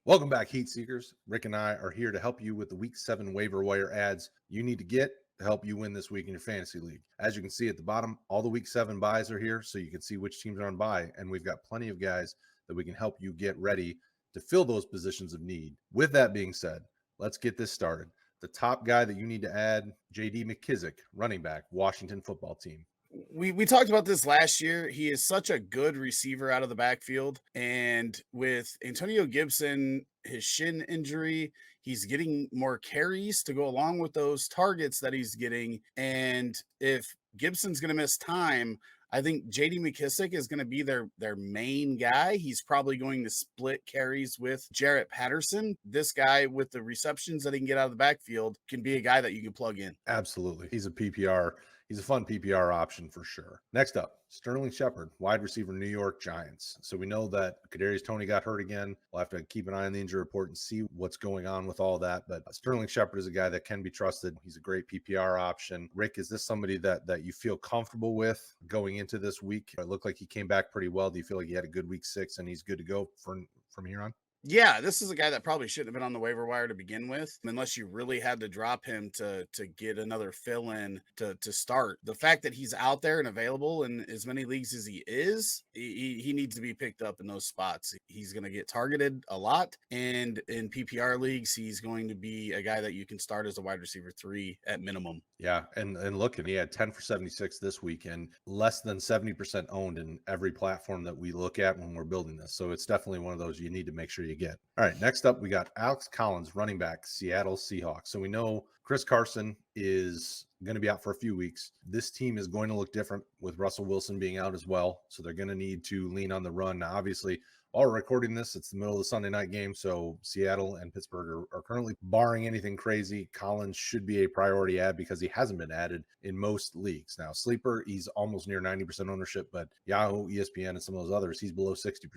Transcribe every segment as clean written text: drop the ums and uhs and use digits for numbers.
Welcome back, Heat Seekers. Rick and I are here to help you with the Week 7 waiver wire ads you need to get to help you win this week in your fantasy league. As you can see at the bottom, all the Week 7 buys are here, so you can see which teams are on buy, and we've got plenty of guys that we can help you get ready to fill those positions of need. With that being said, let's get this started. The top guy that you need to add, J.D. McKissic, running back, Washington football team. We talked about this last year. He is such a good receiver out of the backfield. And with Antonio Gibson, his shin injury, he's getting more carries to go along with those targets that he's getting. And if Gibson's going to miss time, I think J.D. McKissic is going to be their main guy. He's probably going to split carries with Jaret Patterson. This guy with the receptions that he can get out of the backfield can be a guy that you can plug in. Absolutely. He's a PPR. He's a fun PPR option for sure. Next up, Sterling Shepard, wide receiver, New York Giants. So we know that Kadarius Toney got hurt again. We'll have to keep an eye on the injury report and see what's going on with all that. But Sterling Shepard is a guy that can be trusted. He's a great PPR option. Rick, is this somebody that you feel comfortable with going into this week? It looked like he came back pretty well. Do you feel like he had a good week 6 and he's good to go from here on? Yeah, this is a guy that probably shouldn't have been on the waiver wire to begin with, unless you really had to drop him to get another fill-in to start. The fact that he's out there and available in as many leagues as he is, he needs to be picked up in those spots. He's going to get targeted a lot, and in PPR leagues, he's going to be a guy that you can start as a wide receiver 3 at minimum. Yeah, and look, he had 10 for 76 this week and less than 70% owned in every platform that we look at when we're building this. So it's definitely one of those you need to make sure you get. All right, next up, we got Alex Collins, running back, Seattle Seahawks. So we know Chris Carson is going to be out for a few weeks. This team is going to look different with Russell Wilson being out as well. So they're going to need to lean on the run. Now, obviously, while we're recording this, it's the middle of the Sunday night game. So Seattle and Pittsburgh are currently, barring anything crazy, Collins should be a priority add because he hasn't been added in most leagues. Now, Sleeper, he's almost near 90% ownership, but Yahoo, ESPN, and some of those others, he's below 60%.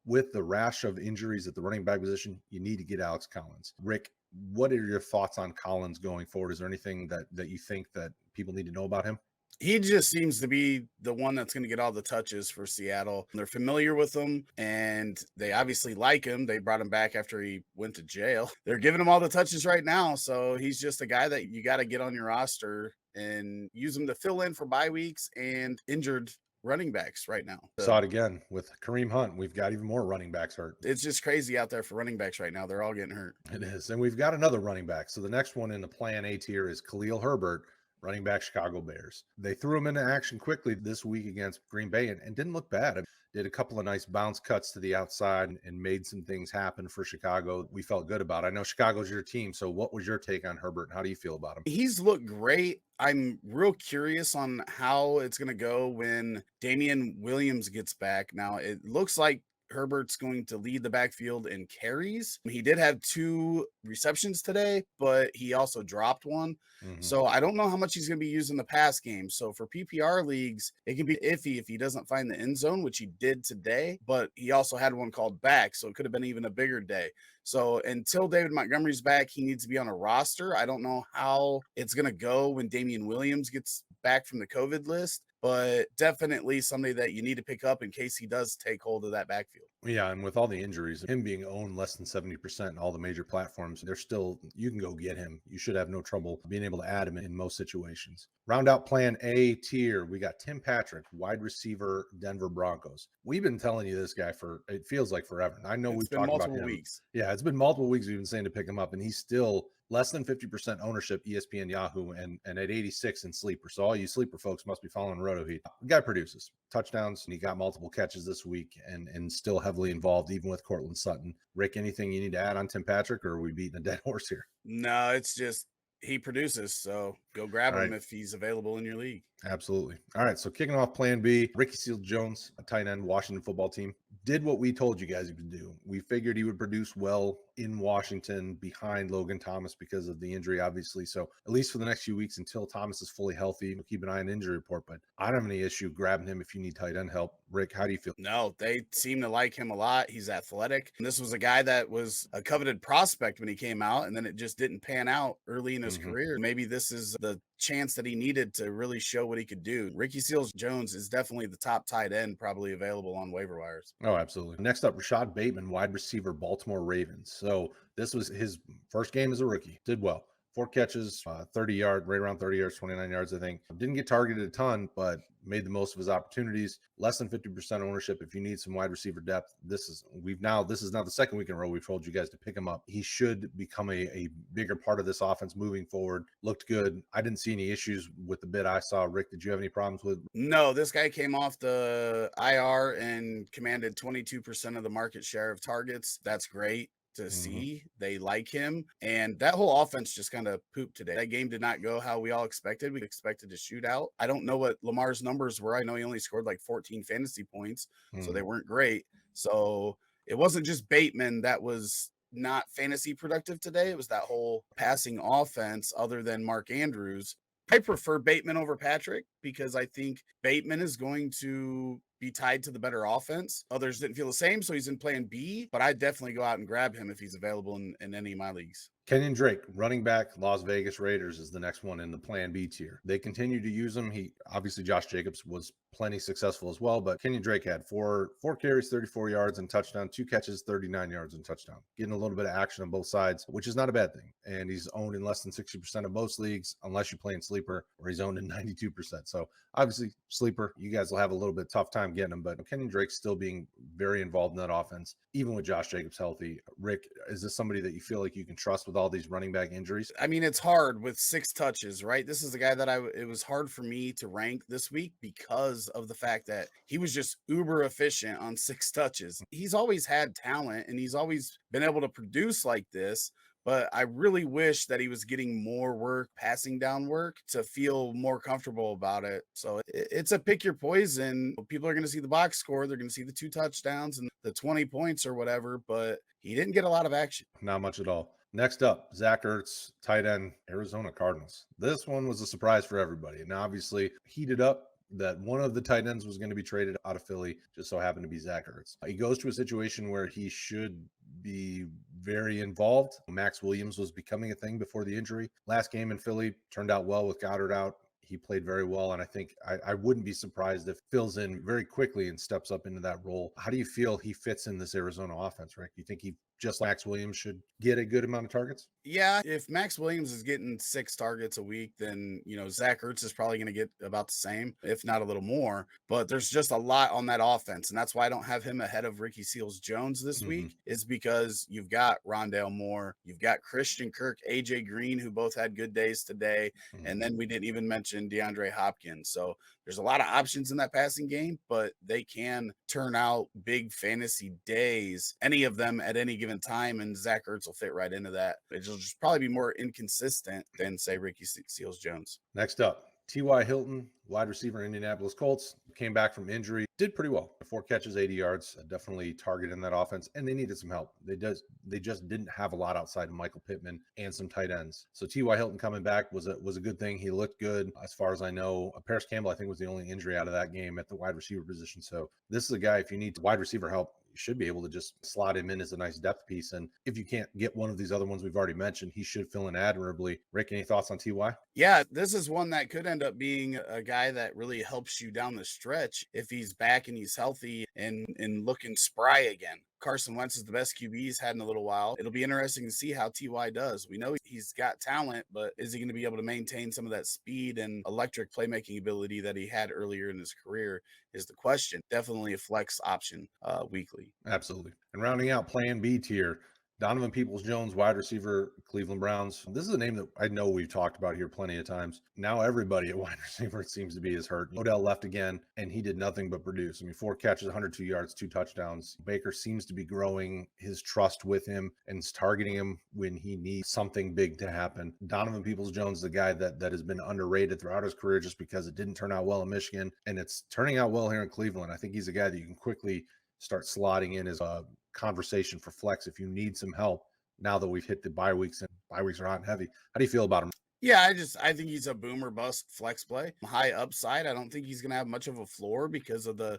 With the rash of injuries at the running back position, you need to get Alex Collins. Rick, what are your thoughts on Collins going forward? Is there anything that you think that people need to know about him? He just seems to be the one that's going to get all the touches for Seattle. They're familiar with him, and they obviously like him. They brought him back after he went to jail. They're giving him all the touches right now, so he's just a guy that you got to get on your roster and use him to fill in for bye weeks and injured running backs right now. Saw it again with Kareem Hunt. We've got even more running backs hurt. It's just crazy out there for running backs right now. They're all getting hurt. It is. And we've got another running back. So the next one in the plan A tier is Khalil Herbert, running back, Chicago Bears. They threw him into action quickly this week against Green Bay and didn't look bad. Did a couple of nice bounce cuts to the outside and made some things happen for Chicago. We felt good about it. I know Chicago's your team. So what was your take on Herbert and how do you feel about him? He's looked great. I'm real curious on how it's going to go when Damian Williams gets back. Now, it looks like Herbert's going to lead the backfield in carries. He did have 2 receptions today, but he also dropped one. So I don't know how much he's going to be used in the pass game. So for PPR leagues, it can be iffy if he doesn't find the end zone, which he did today, but he also had one called back. So it could have been even a bigger day. So until David Montgomery's back, he needs to be on a roster. I don't know how it's going to go when Damian Williams gets back from the COVID list, but definitely somebody that you need to pick up in case he does take hold of that backfield. Yeah, and with all the injuries, him being owned less than 70% in all the major platforms, you can go get him. You should have no trouble being able to add him in most situations. Round out plan A tier, we got Tim Patrick, wide receiver, Denver Broncos. We've been telling you this guy it feels like forever. I know we've talked about him. Weeks. Yeah, it's been multiple weeks we've been saying to pick him up, and he's still less than 50% ownership, ESPN, Yahoo, and at 86 in Sleeper. So all you Sleeper folks must be following Roto Heat. The guy produces touchdowns, and he got multiple catches this week and still heavily involved, even with Cortland Sutton. Rick, anything you need to add on Tim Patrick, or are we beating a dead horse here? No, it's just he produces, so go grab him if he's available in your league. Absolutely. All right, so kicking off plan B, Ricky Seals-Jones, a tight end, Washington football team, did what we told you guys he could do. We figured he would produce well in Washington behind Logan Thomas because of the injury, obviously. So at least for the next few weeks until Thomas is fully healthy, we'll keep an eye on the injury report. But I don't have any issue grabbing him if you need tight end help. Rick, how do you feel? No, they seem to like him a lot. He's athletic. And this was a guy that was a coveted prospect when he came out, and then it just didn't pan out early in his career. Maybe this is the chance that he needed to really show what he could do. Ricky Seals-Jones is definitely the top tight end probably available on waiver wires. Oh, absolutely. Next up, Rashod Bateman, wide receiver, Baltimore Ravens. So this was his first game as a rookie. Did well. 4 catches, 30 yards, right around 30 yards, 29 yards, I think. Didn't get targeted a ton, but made the most of his opportunities. Less than 50% ownership. If you need some wide receiver depth, this is now the second week in a row we've told you guys to pick him up. He should become a bigger part of this offense moving forward. Looked good. I didn't see any issues with the bid I saw. Rick, did you have any problems with? No, this guy came off the IR and commanded 22% of the market share of targets. That's great to see. They like him, and that whole offense just kind of pooped today. That game did not go how we all expected. We expected a shootout. I don't know what Lamar's numbers were. I know he only scored like 14 fantasy points, so they weren't great. So it wasn't just Bateman that was not fantasy productive today. It was that whole passing offense other than Mark Andrews. I prefer Bateman over Patrick because I think Bateman is going to be tied to the better offense. Others didn't feel the same, so he's in plan B, but I'd definitely go out and grab him if he's available in any of my leagues. Kenyon Drake, running back, Las Vegas Raiders, is the next one in the plan B tier. They continue to use him. Obviously Josh Jacobs was plenty successful as well, but Kenyon Drake had four carries, 34 yards and touchdown, 2 catches, 39 yards and touchdown. Getting a little bit of action on both sides, which is not a bad thing. And he's owned in less than 60% of most leagues, unless you play in sleeper, or he's owned in 92%. So obviously sleeper, you guys will have a little bit tough time getting him, but Kenyon Drake's still being very involved in that offense, even with Josh Jacobs healthy. Rick, is this somebody that you feel like you can trust with all these running back injuries? I mean, it's hard with 6 touches, right? This is the guy that it was hard for me to rank this week because of the fact that he was just uber efficient on 6 touches. He's always had talent and he's always been able to produce like this, but I really wish that he was getting more work, passing down work, to feel more comfortable about it. So it's a pick your poison. People are going to see the box score. They're going to see the 2 touchdowns and the 20 points or whatever, but he didn't get a lot of action. Not much at all. Next up, Zach Ertz, tight end, Arizona Cardinals. This one was a surprise for everybody. And obviously heated up that one of the tight ends was going to be traded out of Philly, just so happened to be Zach Ertz. He goes to a situation where he should be very involved. Max Williams was becoming a thing before the injury. Last game in Philly turned out well with Goddard out. He played very well, and I think I wouldn't be surprised if fills in very quickly and steps up into that role. How do you feel he fits in this Arizona offense, Rick? Do you think he, just like Max Williams, should get a good amount of targets? Yeah, if Max Williams is getting 6 targets a week, then, Zach Ertz is probably going to get about the same, if not a little more. But there's just a lot on that offense. And that's why I don't have him ahead of Ricky Seals-Jones this week, is because you've got Rondale Moore, you've got Christian Kirk, AJ Green, who both had good days today. And then we didn't even mention DeAndre Hopkins. So there's a lot of options in that passing game, but they can turn out big fantasy days, any of them at any given time, and Zach Ertz will fit right into that. It'll just probably be more inconsistent than, say, Ricky Seals-Jones. Next up, T.Y. Hilton, wide receiver, Indianapolis Colts, came back from injury, did pretty well. 4 catches, 80 yards, definitely target in that offense, and they needed some help. They just didn't have a lot outside of Michael Pittman and some tight ends. So T.Y. Hilton coming back was a good thing. He looked good, as far as I know. Parris Campbell, I think, was the only injury out of that game at the wide receiver position. So this is a guy, if you need wide receiver help, you should be able to just slot him in as a nice depth piece. And if you can't get one of these other ones we've already mentioned, he should fill in admirably. Rick, any thoughts on T.Y.? Yeah, this is one that could end up being a guy that really helps you down the stretch if he's back and he's healthy and looking spry again. Carson Wentz is the best QB he's had in a little while. It'll be interesting to see how T.Y. does. We know he's got talent, but is he going to be able to maintain some of that speed and electric playmaking ability that he had earlier in his career is the question. Definitely a flex option weekly. Absolutely. And rounding out plan B tier, Donovan Peoples-Jones, wide receiver, Cleveland Browns. This is a name that I know we've talked about here plenty of times. Now everybody at wide receiver, it seems to be, is hurt. Odell left again, and he did nothing but produce. 4 catches, 102 yards, 2 touchdowns. Baker seems to be growing his trust with him and is targeting him when he needs something big to happen. Donovan Peoples-Jones is a guy that has been underrated throughout his career just because it didn't turn out well in Michigan, and it's turning out well here in Cleveland. I think he's a guy that you can quickly start slotting in as a conversation for flex if you need some help now that we've hit the bye weeks, and bye weeks are hot and heavy. How do you feel about him? Yeah, I think he's a boomer bust flex play. High upside. I don't think he's going to have much of a floor because of the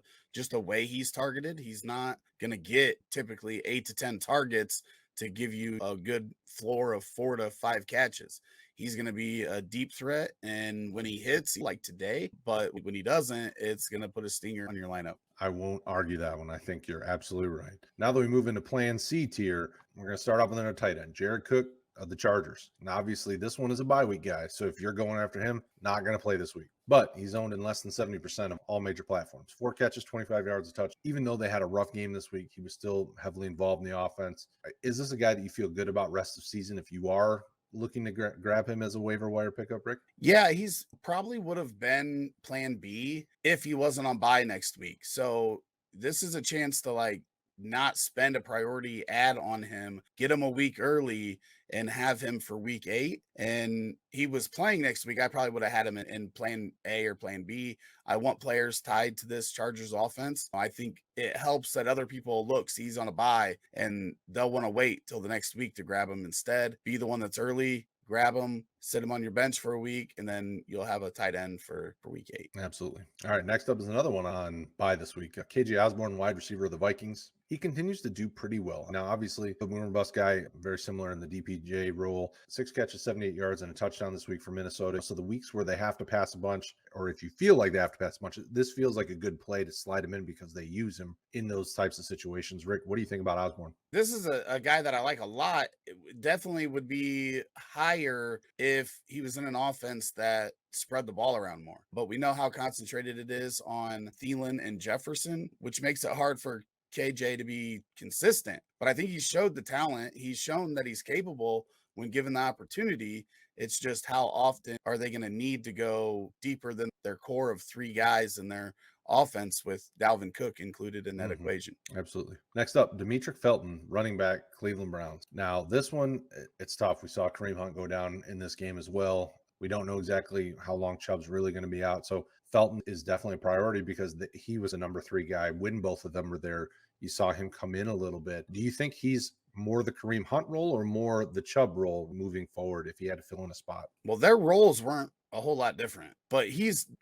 way he's targeted. He's not going to get typically 8 to 10 targets to give you a good floor of 4 to 5 catches. he's going to be a deep threat. And when he hits, like today, but when he doesn't, it's going to put a stinger on your lineup. I won't argue that one. I think you're absolutely right. Now that we move into Plan C tier, we're going to start off with a tight end, Jared Cook of the Chargers. And obviously, this one is a bye week guy. So if you're going after him, not going to play this week. But he's owned in less than 70% of all major platforms. 4 catches, 25 yards a touch. Even though they had a rough game this week, he was still heavily involved in the offense. Is this a guy that you feel good about rest of season if you are looking to grab him as a waiver wire pickup, Rick? Yeah, he's probably would have been plan B if he wasn't on bye next week. So this is a chance to like not spend a priority ad on him, get him a week early and have him for week 8. And he was playing next week. I probably would have had him in plan A or plan B. I want players tied to this Chargers offense. I think it helps that other people look, see he's on a bye and they'll want to wait till the next week to grab him instead. Be the one that's early, grab him, sit him on your bench for a week, and then you'll have a tight end for week 8. Absolutely. All right, next up is another one on bye this week. KJ Osborn, wide receiver of the Vikings. He continues to do pretty well. Now, obviously, the boomer bust guy, very similar in the DPJ role. 6 catches, 78 yards, and a touchdown this week for Minnesota. So the weeks where they have to pass a bunch, or if you feel like they have to pass a bunch, this feels like a good play to slide him in because they use him in those types of situations. Rick, what do you think about Osborn? This is a guy that I like a lot. It definitely would be higher if he was in an offense that spread the ball around more. But we know how concentrated it is on Thielen and Jefferson, which makes it hard for KJ to be consistent. But I think he showed the talent. He's shown that he's capable when given the opportunity. It's just how often are they going to need to go deeper than their core of 3 guys in their offense with Dalvin Cook included in that equation. Absolutely. Next up, Demetric Felton, running back, Cleveland Browns. Now, this one, it's tough. We saw Kareem Hunt go down in this game as well. We don't know exactly how long Chubb's really going to be out. So Felton is definitely a priority because he was a number 3 guy when both of them were there. You saw him come in a little bit. Do you think he's more the Kareem Hunt role or more the Chubb role moving forward if he had to fill in a spot? Well, their roles weren't a whole lot different, but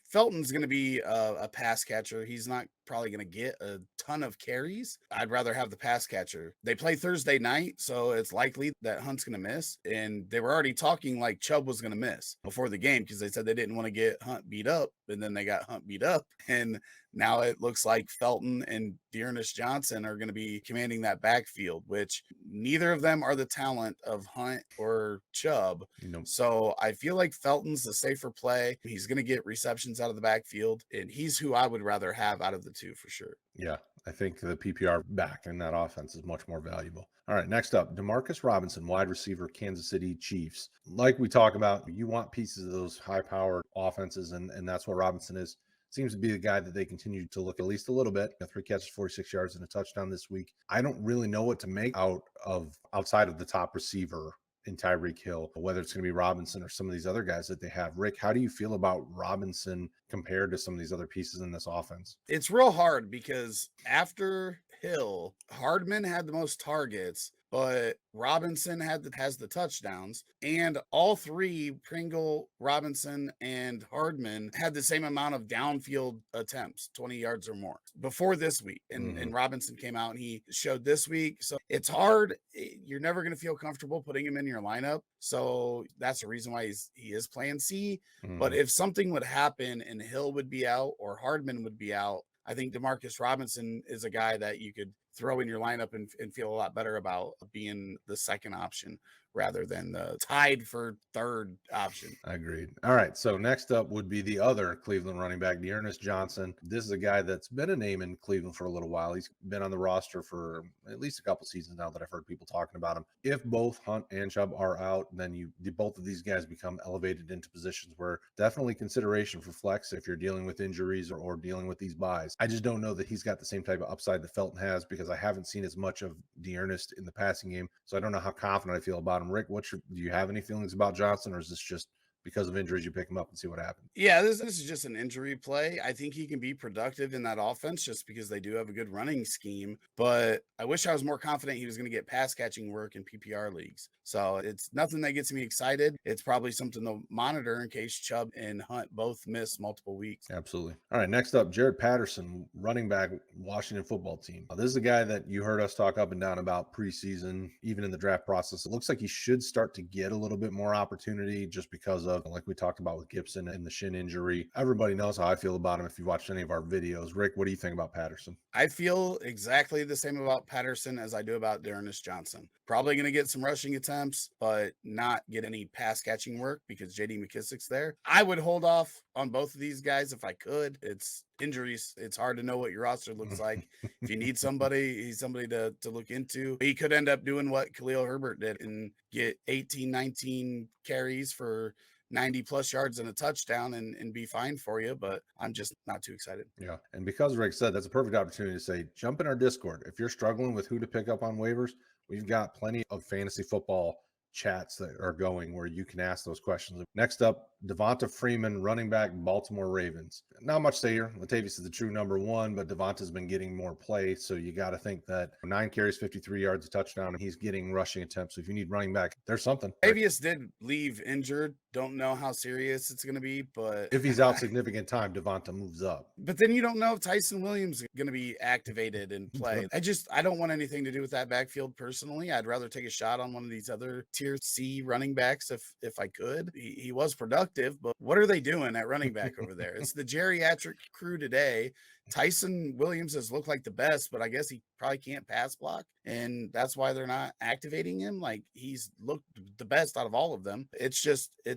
Felton's going to be a pass catcher. He's not probably going to get a ton of carries. I'd rather have the pass catcher. They play Thursday night, so it's likely that Hunt's going to miss. And they were already talking like Chubb was going to miss before the game because they said they didn't want to get Hunt beat up, and then they got Hunt beat up. And now it looks like Felton and Dearness Johnson are going to be commanding that backfield, which neither of them are the talent of Hunt or Chubb. Nope. So I feel like Felton's the safer play. He's going to get receptions out of the backfield, and he's who I would rather have out of the 2 for sure. Yeah, I think the PPR back in that offense is much more valuable. All right, next up, Demarcus Robinson, wide receiver, Kansas City Chiefs. Like we talk about, you want pieces of those high-powered offenses, and that's what Robinson is. Seems to be the guy that they continue to look at least a little bit. 3 catches, 46 yards, and a touchdown this week. I don't really know what to make outside of the top receiver in Tyreek Hill, whether it's going to be Robinson or some of these other guys that they have. Rick, how do you feel about Robinson compared to some of these other pieces in this offense? It's real hard because after Hill, Hardman had the most targets, but Robinson has the touchdowns, and all 3, Pringle, Robinson, and Hardman, had the same amount of downfield attempts, 20 yards or more, before this week. And Robinson came out and he showed this week. So it's hard. You're never going to feel comfortable putting him in your lineup. So that's the reason why he is plan C. But if something would happen and Hill would be out or Hardman would be out, I think Demarcus Robinson is a guy that you could throw in your lineup and feel a lot better about being the second option rather than the tied for 3rd option. Agreed. All right. So next up would be the other Cleveland running back, Dearness Johnson. This is a guy that's been a name in Cleveland for a little while. He's been on the roster for at least a couple seasons now that I've heard people talking about him. If both Hunt and Chubb are out, then both of these guys become elevated into positions where definitely consideration for flex if you're dealing with injuries or dealing with these buys. I just don't know that he's got the same type of upside that Felton has because I haven't seen as much of Dearness in the passing game. So I don't know how confident I feel about him. Rick, do you have any feelings about Johnson, or is this just because of injuries, you pick him up and see what happens. Yeah, this is just an injury play. I think he can be productive in that offense just because they do have a good running scheme. But I wish I was more confident he was going to get pass catching work in PPR leagues. So it's nothing that gets me excited. It's probably something to monitor in case Chubb and Hunt both miss multiple weeks. Absolutely. All right, next up, Jaret Patterson, running back, Washington football team. This is a guy that you heard us talk up and down about preseason, even in the draft process. It looks like he should start to get a little bit more opportunity just because of, like we talked about with Gibson and the shin injury. Everybody knows how I feel about him if you've watched any of our videos. Rick, what do you think about Patterson? I feel exactly the same about Patterson as I do about Dearness Johnson. Probably going to get some rushing attempts, but not get any pass catching work because JD McKissic's there. I would hold off on both of these guys if I could. It's injuries. It's hard to know what your roster looks like. If you need somebody, he's somebody to look into. He could end up doing what Khalil Herbert did and get 18, 19 carries for 90 plus yards and a touchdown and be fine for you, but I'm just not too excited. Yeah. And because Rick said, that's a perfect opportunity to say, jump in our Discord. If you're struggling with who to pick up on waivers, we've got plenty of fantasy football chats that are going where you can ask those questions. Next up, Devonta Freeman, running back, Baltimore Ravens. Not much to say here. Latavius is the true number one, but Devonta's been getting more play. So you got to think that 9 carries, 53 yards, a touchdown, and he's getting rushing attempts. So if you need running back, there's something. Latavius did leave injured. Don't know how serious it's going to be, but if he's out significant time, Devonta moves up. But then you don't know if Tyson Williams is going to be activated and play. I don't want anything to do with that backfield personally. I'd rather take a shot on one of these other tier C running backs if I could. He was productive, but what are they doing at running back over there? It's the geriatric crew today. Tyson Williams has looked like the best, but I guess he probably can't pass block, and that's why they're not activating him. Like, he's looked the best out of all of them. It's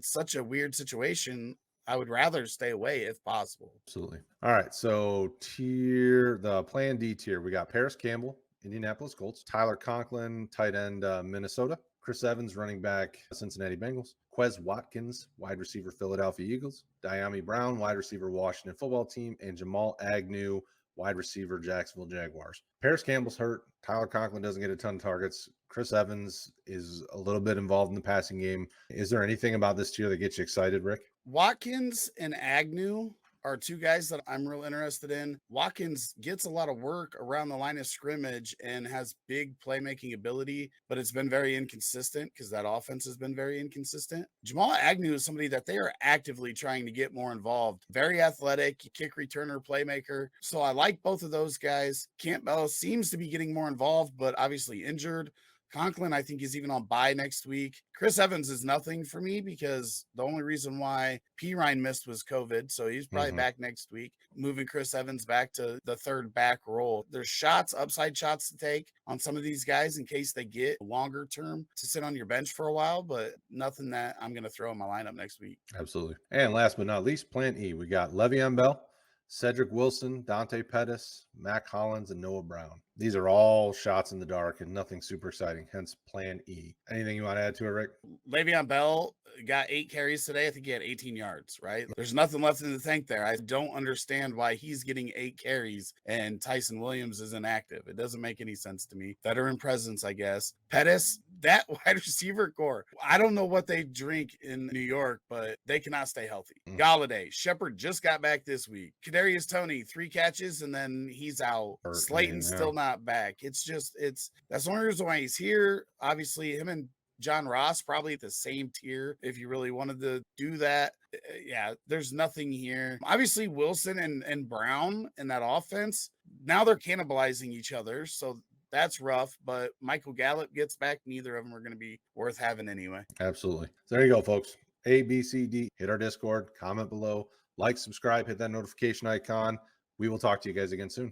such a weird situation. I would rather stay away if possible. Absolutely. All right. So the plan D tier, we got Parris Campbell, Indianapolis Colts, Tyler Conklin, tight end, Minnesota, Chris Evans, running back, Cincinnati Bengals, Quez Watkins, wide receiver, Philadelphia Eagles, Dyami Brown, wide receiver, Washington football team, and Jamal Agnew, wide receiver, Jacksonville Jaguars. Parris Campbell's hurt. Tyler Conklin doesn't get a ton of targets. Chris Evans is a little bit involved in the passing game. Is there anything about this tier that gets you excited, Rick? Watkins and Agnew are two guys that I'm real interested in. Watkins gets a lot of work around the line of scrimmage and has big playmaking ability, but it's been very inconsistent because that offense has been very inconsistent. Jamal Agnew is somebody that they are actively trying to get more involved. Very athletic, kick returner, playmaker. So I like both of those guys. Campbell seems to be getting more involved, but obviously injured. Conklin, I think, is even on bye next week. Chris Evans is nothing for me because the only reason why Ryan missed was COVID. So he's probably back next week. Moving Chris Evans back to the third back role. There's upside shots to take on some of these guys in case they get longer term to sit on your bench for a while, but nothing that I'm going to throw in my lineup next week. Absolutely. And last but not least, plan E, we got Le'Veon Bell, Cedric Wilson, Dante Pettis, Mack Hollins, and Noah Brown. These are all shots in the dark and nothing super exciting, hence plan E. Anything you want to add to it, Rick? Le'Veon Bell got 8 carries today. I think he had 18 yards, right? There's nothing left in the tank there. I don't understand why he's getting 8 carries and Tyson Williams is inactive. It doesn't make any sense to me. Veteran presence, I guess. Pettis, that wide receiver core. I don't know what they drink in New York, but they cannot stay healthy. Galladay, Shepard just got back this week. Kadarius Toney, 3 catches, and then he's out. Slayton's still not back. That's the only reason why he's here. Obviously, him and John Ross probably at the same tier if you really wanted to do that. Yeah, there's nothing here. Obviously, Wilson and Brown in that offense, now they're cannibalizing each other, so that's rough, but Michael Gallup gets back. Neither of them are going to be worth having anyway. Absolutely. So there you go, folks. A, B, C, D. Hit our Discord, comment below, like, subscribe, hit that notification icon. We will talk to you guys again soon.